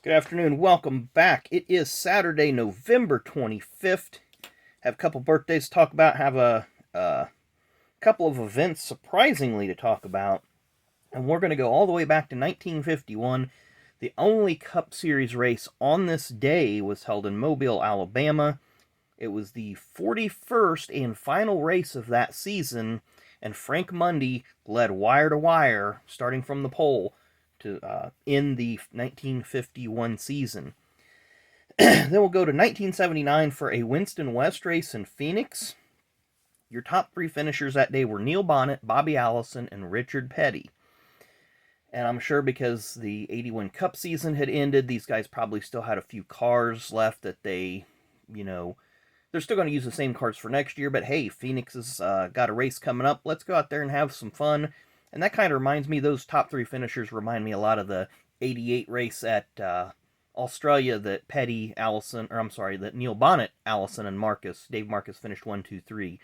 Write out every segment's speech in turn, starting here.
Good afternoon. Welcome back. It is Saturday, November 25th. Have a couple birthdays to talk about. Have a couple of events, surprisingly, to talk about. And we're going to go all the way back to 1951. The only Cup Series race on this day was held in Mobile, Alabama. It was the 41st and final race of that season, and Frank Mundy led wire to wire, starting from the pole, to in the 1951 season. Then we'll go to 1979 for a Winston West race in Phoenix. Your top three finishers that day were Neil Bonnet, Bobby Allison, and Richard Petty. And I'm sure because the 81 Cup season had ended, these guys probably still had a few cars left that they're still going to use the same cars for next year. But hey, Phoenix has got a race coming up. Let's go out there and have some fun. And that kind of reminds me, those top three finishers remind me a lot of the 88 race at Australia that that Neil Bonnet, Allison, and Dave Marcus finished 1, 2, 3.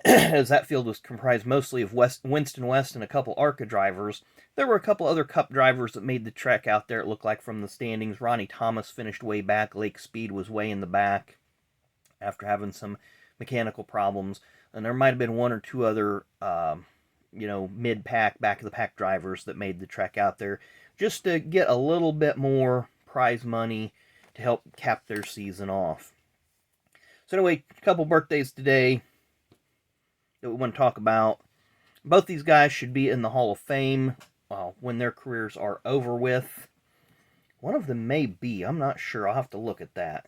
As that field was comprised mostly of Winston West and a couple ARCA drivers. There were a couple other Cup drivers that made the trek out there, it looked like, from the standings. Ronnie Thomas finished way back. Lake Speed was way in the back after having some mechanical problems. And there might have been one or two other mid-pack, back-of-the-pack drivers that made the trek out there just to get a little bit more prize money to help cap their season off. So anyway, a couple birthdays today that we want to talk about. Both these guys should be in the Hall of Fame when their careers are over with. One of them may be. I'm not sure. I'll have to look at that.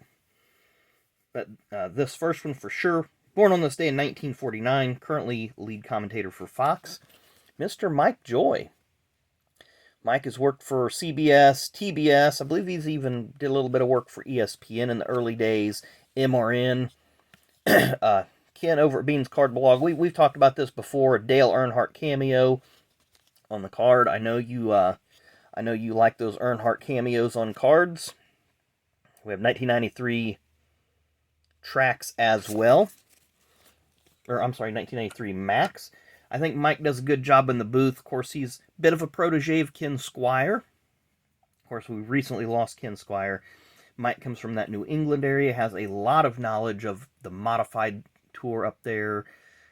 But this first one for sure. Born on this day in 1949, currently lead commentator for Fox, Mr. Mike Joy. Mike has worked for CBS, TBS. I believe he's even did a little bit of work for ESPN in the early days, MRN. Ken over at Bean's Card Blog. We've talked about this before. A Dale Earnhardt cameo on the card. I know you like those Earnhardt cameos on cards. We have 1993 tracks as well. 1993 Max. I think Mike does a good job in the booth. Of course, he's a bit of a protege of Ken Squire. Of course, we recently lost Ken Squire. Mike comes from that New England area, has a lot of knowledge of the modified tour up there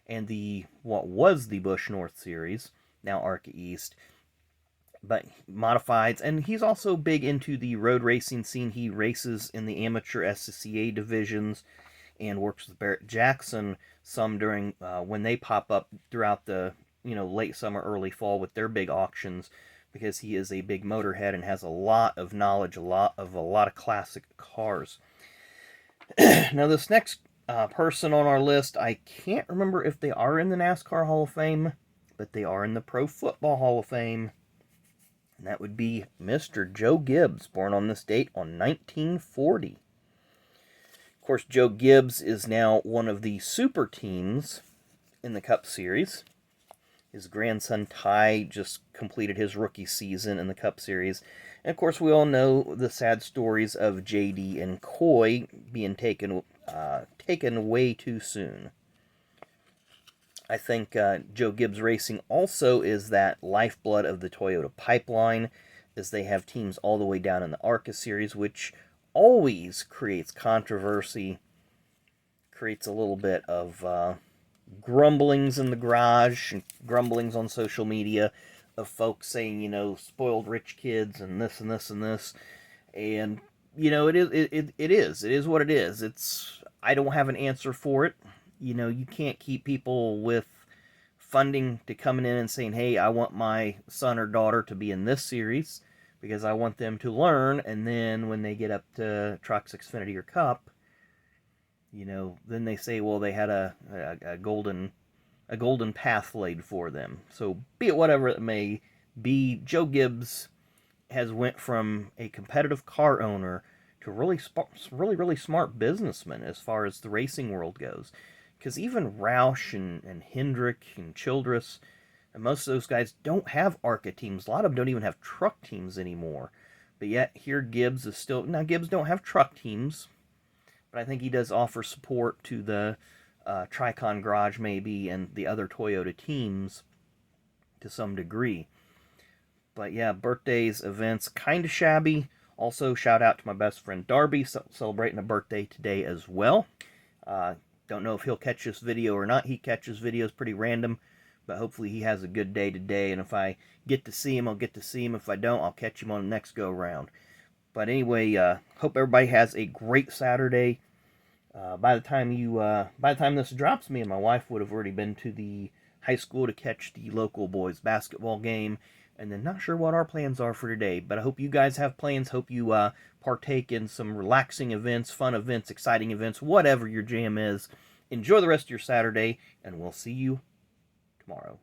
and what was the Busch North Series, now ARCA East, but modifieds. And he's also big into the road racing scene. He races in the amateur SCCA divisions and works with Barrett Jackson some during when they pop up throughout the late summer, early fall with their big auctions, because he is a big motorhead and has a lot of knowledge, a lot of classic cars. Now this next person on our list, I can't remember if they are in the NASCAR Hall of Fame, but they are in the Pro Football Hall of Fame, and that would be Mr. Joe Gibbs, born on this date on 1940. Of course, Joe Gibbs is now one of the super teams in the Cup Series. His grandson Ty just completed his rookie season in the Cup Series. And of course, we all know the sad stories of JD and Coy being taken way too soon. I think Joe Gibbs Racing also is that lifeblood of the Toyota pipeline, as they have teams all the way down in the ARCA Series, which always creates controversy, creates a little bit of grumblings in the garage, and grumblings on social media of folks saying, spoiled rich kids and this and this and this. And, it is what it is. I don't have an answer for it. You can't keep people with funding to coming in and saying, hey, I want my son or daughter to be in this series because I want them to learn, and then when they get up to Trucks, Xfinity, or Cup, then they say, well, they had a golden path laid for them. So be it whatever it may be, Joe Gibbs has went from a competitive car owner to really smart businessman as far as the racing world goes. Because even Roush and Hendrick and Childress, and most of those guys don't have ARCA teams. A lot of them don't even have truck teams anymore. But yet here Gibbs is still... Now, Gibbs don't have truck teams, but I think he does offer support to the Tricon Garage maybe and the other Toyota teams to some degree. But yeah, birthdays, events, kind of shabby. Also, shout out to my best friend Darby, celebrating a birthday today as well. Don't know if he'll catch this video or not. He catches videos pretty random, but hopefully he has a good day today. And if I get to see him, I'll get to see him. If I don't, I'll catch him on the next go-round. But anyway, hope everybody has a great Saturday. By the time this drops, me and my wife would have already been to the high school to catch the local boys basketball game, and then not sure what our plans are for today. But I hope you guys have plans. Hope you partake in some relaxing events, fun events, exciting events, whatever your jam is. Enjoy the rest of your Saturday, and we'll see you tomorrow.